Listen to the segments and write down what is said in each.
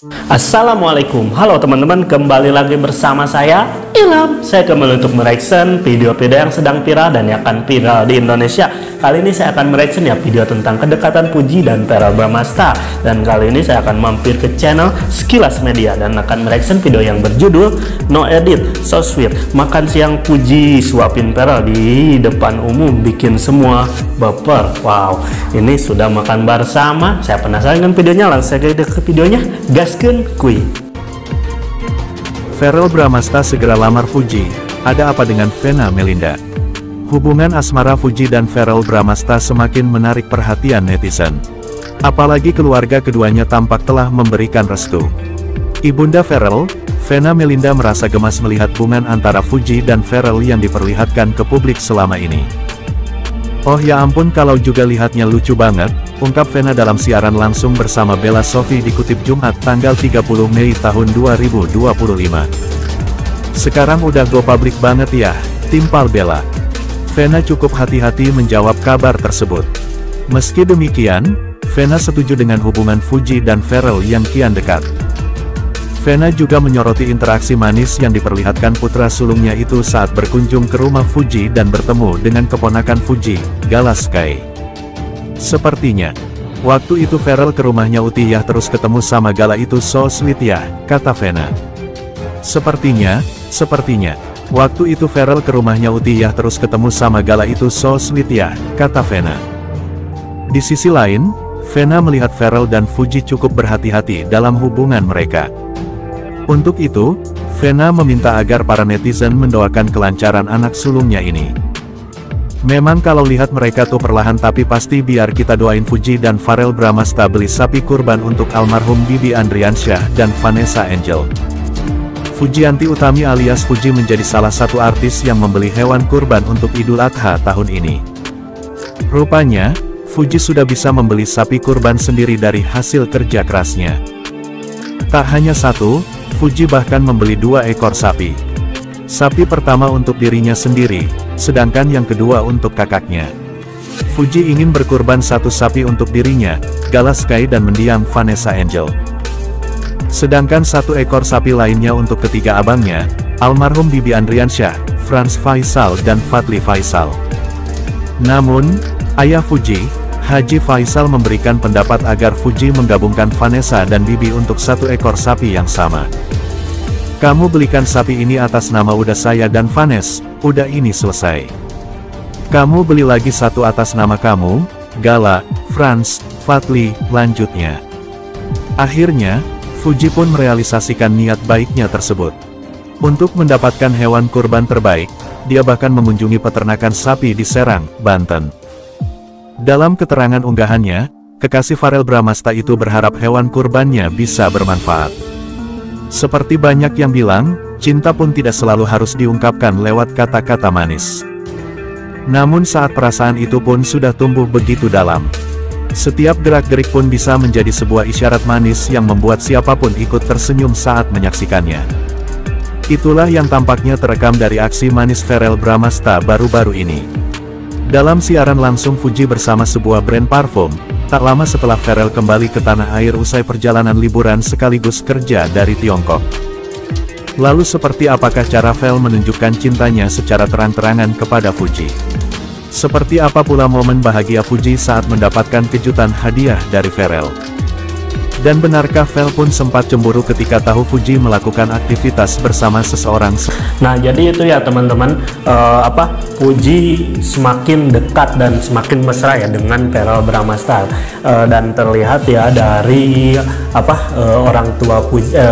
Assalamualaikum, halo teman-teman, kembali lagi bersama saya Ilham. Saya kembali untuk mereaction video-video yang sedang viral dan yang akan viral di Indonesia. Kali ini saya akan mereaction ya video tentang kedekatan Puji dan Verrell Bramasta. Dan kali ini saya akan mampir ke channel Sekilas Media dan akan mereaction video yang berjudul No Edit, So Sweet. Makan siang Puji suapin Verrell di depan umum bikin semua baper. Wow, ini sudah makan bersama. Saya penasaran dengan videonya, langsung saja ke videonya. Gaskeun kuy. Verrell Bramasta segera lamar Fuji. Ada apa dengan Vena Melinda? Hubungan asmara Fuji dan Verrell Bramasta semakin menarik perhatian netizen. Apalagi keluarga keduanya tampak telah memberikan restu. Ibunda Verrell, Vena Melinda merasa gemas melihat hubungan antara Fuji dan Verrell yang diperlihatkan ke publik selama ini. Oh ya ampun, kalau juga lihatnya lucu banget, ungkap Vena dalam siaran langsung bersama Bella Sophie dikutip Jumat tanggal 30 Mei tahun 2025. Sekarang udah go public banget ya, timpal Bella. Vena cukup hati-hati menjawab kabar tersebut. Meski demikian, Vena setuju dengan hubungan Fuji dan Verrell yang kian dekat. Vena juga menyoroti interaksi manis yang diperlihatkan putra sulungnya itu saat berkunjung ke rumah Fuji dan bertemu dengan keponakan Fuji, Gala Sky. Sepertinya, waktu itu Verrell ke rumahnya Utiyah terus ketemu sama Gala itu so sweet ya, kata Vena. Sepertinya, waktu itu Verrell ke rumahnya Utiyah terus ketemu sama Gala itu so sweet ya, kata Vena. Di sisi lain, Vena melihat Verrell dan Fuji cukup berhati-hati dalam hubungan mereka. Untuk itu, Vena meminta agar para netizen mendoakan kelancaran anak sulungnya ini. Memang kalau lihat mereka tuh perlahan tapi pasti biar kita doain Fuji dan Verrell Bramasta beli sapi kurban untuk almarhum Bibi Andriansyah dan Vanessa Angel. Fujianti Utami alias Fuji menjadi salah satu artis yang membeli hewan kurban untuk Idul Adha tahun ini. Rupanya, Fuji sudah bisa membeli sapi kurban sendiri dari hasil kerja kerasnya. Tak hanya satu, Fuji bahkan membeli 2 ekor sapi. Sapi pertama untuk dirinya sendiri, sedangkan yang kedua untuk kakaknya. Fuji ingin berkurban 1 sapi untuk dirinya, Gala Sky dan mendiang Vanessa Angel. Sedangkan 1 ekor sapi lainnya untuk ketiga abangnya, almarhum Bibi Andriansyah, Franz Faisal dan Fadly Faisal. Namun, ayah Fuji, Haji Faisal memberikan pendapat agar Fuji menggabungkan Vanessa dan Bibi untuk 1 ekor sapi yang sama. Kamu belikan sapi ini atas nama udah saya dan Vanessa, udah ini selesai. Kamu beli lagi 1 atas nama kamu, Gala, Franz, Fadly, lanjutnya. Akhirnya, Fuji pun merealisasikan niat baiknya tersebut. Untuk mendapatkan hewan kurban terbaik, dia bahkan mengunjungi peternakan sapi di Serang, Banten. Dalam keterangan unggahannya, kekasih Verrell Bramasta itu berharap hewan kurbannya bisa bermanfaat. Seperti banyak yang bilang, cinta pun tidak selalu harus diungkapkan lewat kata-kata manis. Namun saat perasaan itu pun sudah tumbuh begitu dalam, setiap gerak-gerik pun bisa menjadi sebuah isyarat manis yang membuat siapapun ikut tersenyum saat menyaksikannya. Itulah yang tampaknya terekam dari aksi manis Verrell Bramasta baru-baru ini. Dalam siaran langsung Fuji bersama sebuah brand parfum, tak lama setelah Verrell kembali ke tanah air usai perjalanan liburan sekaligus kerja dari Tiongkok. Lalu seperti apakah cara Verrell menunjukkan cintanya secara terang-terangan kepada Fuji? Seperti apa pula momen bahagia Fuji saat mendapatkan kejutan hadiah dari Verrell? Dan benarkah Verrell pun sempat cemburu ketika tahu Fuji melakukan aktivitas bersama seseorang? Nah, jadi itu ya teman-teman, Fuji semakin dekat dan semakin mesra ya dengan Verrell Bramasta, dan terlihat ya dari orang tua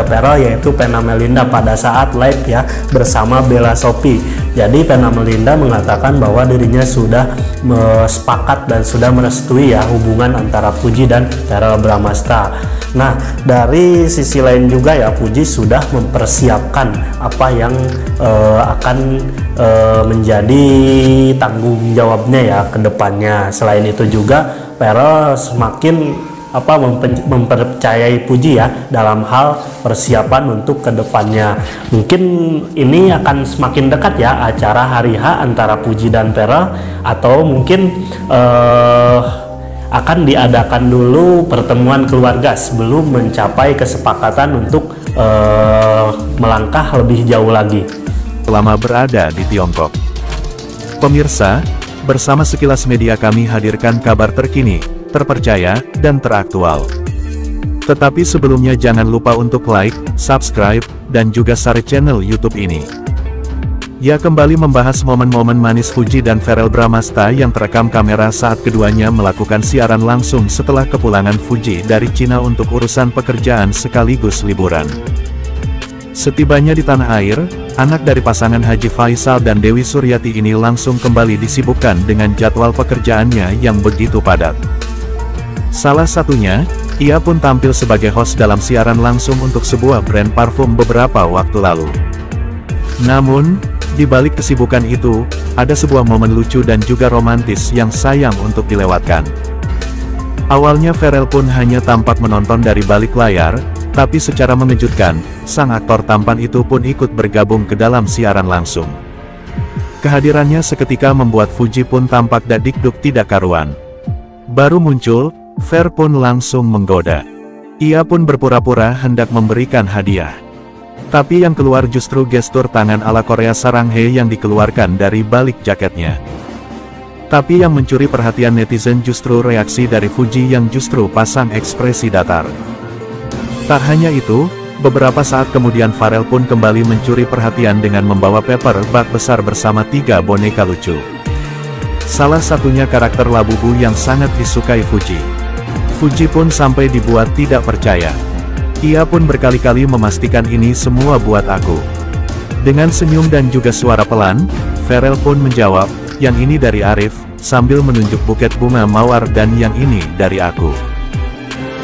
Verrell yaitu Vena Melinda pada saat live ya bersama Bella Sophie. Jadi Vena Melinda mengatakan bahwa dirinya sudah sepakat dan sudah merestui ya hubungan antara Fuji dan Verrell Bramasta. Nah, dari sisi lain juga ya Fuji sudah mempersiapkan apa yang akan menjadi tanggung jawabnya ya ke depannya. Selain itu juga Verrell semakin mempercayai Fuji ya dalam hal persiapan untuk kedepannya. Mungkin ini akan semakin dekat ya acara hari H antara Fuji dan Verrell, atau mungkin akan diadakan dulu pertemuan keluarga sebelum mencapai kesepakatan untuk melangkah lebih jauh lagi selama berada di Tiongkok. Pemirsa, bersama Sekilas Media kami hadirkan kabar terkini, terpercaya, dan teraktual. Tetapi sebelumnya jangan lupa untuk like, subscribe, dan juga share channel YouTube ini. Ya, kembali membahas momen-momen manis Fuji dan Verrell Bramasta yang terekam kamera saat keduanya melakukan siaran langsung setelah kepulangan Fuji dari Cina untuk urusan pekerjaan sekaligus liburan. Setibanya di tanah air, anak dari pasangan Haji Faisal dan Dewi Suryati ini langsung kembali disibukkan dengan jadwal pekerjaannya yang begitu padat. Salah satunya, ia pun tampil sebagai host dalam siaran langsung untuk sebuah brand parfum beberapa waktu lalu. Namun, di balik kesibukan itu, ada sebuah momen lucu dan juga romantis yang sayang untuk dilewatkan. Awalnya Verrell pun hanya tampak menonton dari balik layar, tapi secara mengejutkan, sang aktor tampan itu pun ikut bergabung ke dalam siaran langsung. Kehadirannya seketika membuat Fuji pun tampak dadikduk tidak karuan. Baru muncul, Ver pun langsung menggoda. Ia pun berpura-pura hendak memberikan hadiah. Tapi yang keluar justru gestur tangan ala Korea Saranghae yang dikeluarkan dari balik jaketnya. Tapi yang mencuri perhatian netizen justru reaksi dari Fuji yang justru pasang ekspresi datar. Tak hanya itu, beberapa saat kemudian Verrell pun kembali mencuri perhatian dengan membawa paper bag besar bersama 3 boneka lucu. Salah satunya karakter Labubu yang sangat disukai Fuji. Fuji pun sampai dibuat tidak percaya. Ia pun berkali-kali memastikan ini semua buat aku. Dengan senyum dan juga suara pelan, Verrell pun menjawab, yang ini dari Arif, sambil menunjuk buket bunga mawar dan yang ini dari aku.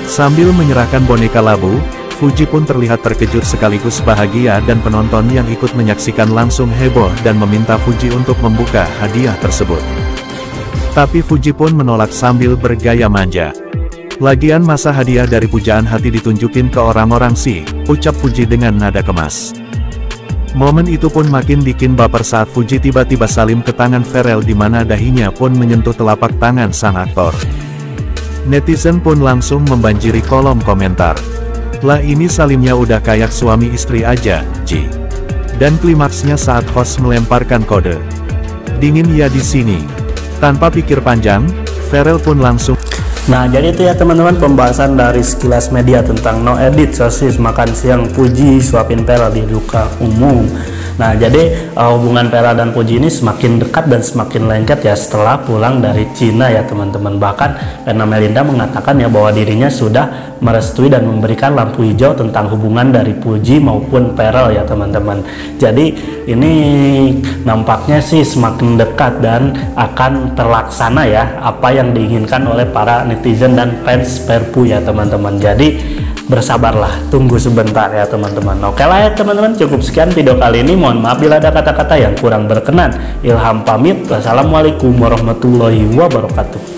Sambil menyerahkan boneka labu, Fuji pun terlihat terkejut sekaligus bahagia dan penonton yang ikut menyaksikan langsung heboh dan meminta Fuji untuk membuka hadiah tersebut. Tapi Fuji pun menolak sambil bergaya manja. Lagian masa hadiah dari pujaan hati ditunjukin ke orang-orang sih, ucap Fuji dengan nada kemas. Momen itu pun makin bikin baper saat Fuji tiba-tiba salim ke tangan Verrell di mana dahinya pun menyentuh telapak tangan sang aktor. Netizen pun langsung membanjiri kolom komentar. Lah ini salimnya udah kayak suami istri aja, Ji. Dan klimaksnya saat host melemparkan kode. Dingin ya di sini. Tanpa pikir panjang, Verrell pun langsung. Nah, jadi itu ya teman-teman pembahasan dari Sekilas Media tentang no edit sosis makan siang Fuji suapin Verrell di duka umum. Nah, jadi hubungan Verrell dan Fuji ini semakin dekat dan semakin lengket ya setelah pulang dari Cina ya teman-teman. Bahkan Lena Melinda mengatakan ya bahwa dirinya sudah merestui dan memberikan lampu hijau tentang hubungan dari Fuji maupun Verrell ya teman-teman. Jadi ini nampaknya sih semakin dekat dan akan terlaksana ya apa yang diinginkan oleh para netizen dan fans Perpu ya teman-teman. Jadi bersabarlah, tunggu sebentar ya teman-teman. Oke lah ya teman-teman, cukup sekian video kali ini. Mohon maaf bila ada kata-kata yang kurang berkenan. Ilham pamit. Wassalamualaikum warahmatullahi wabarakatuh.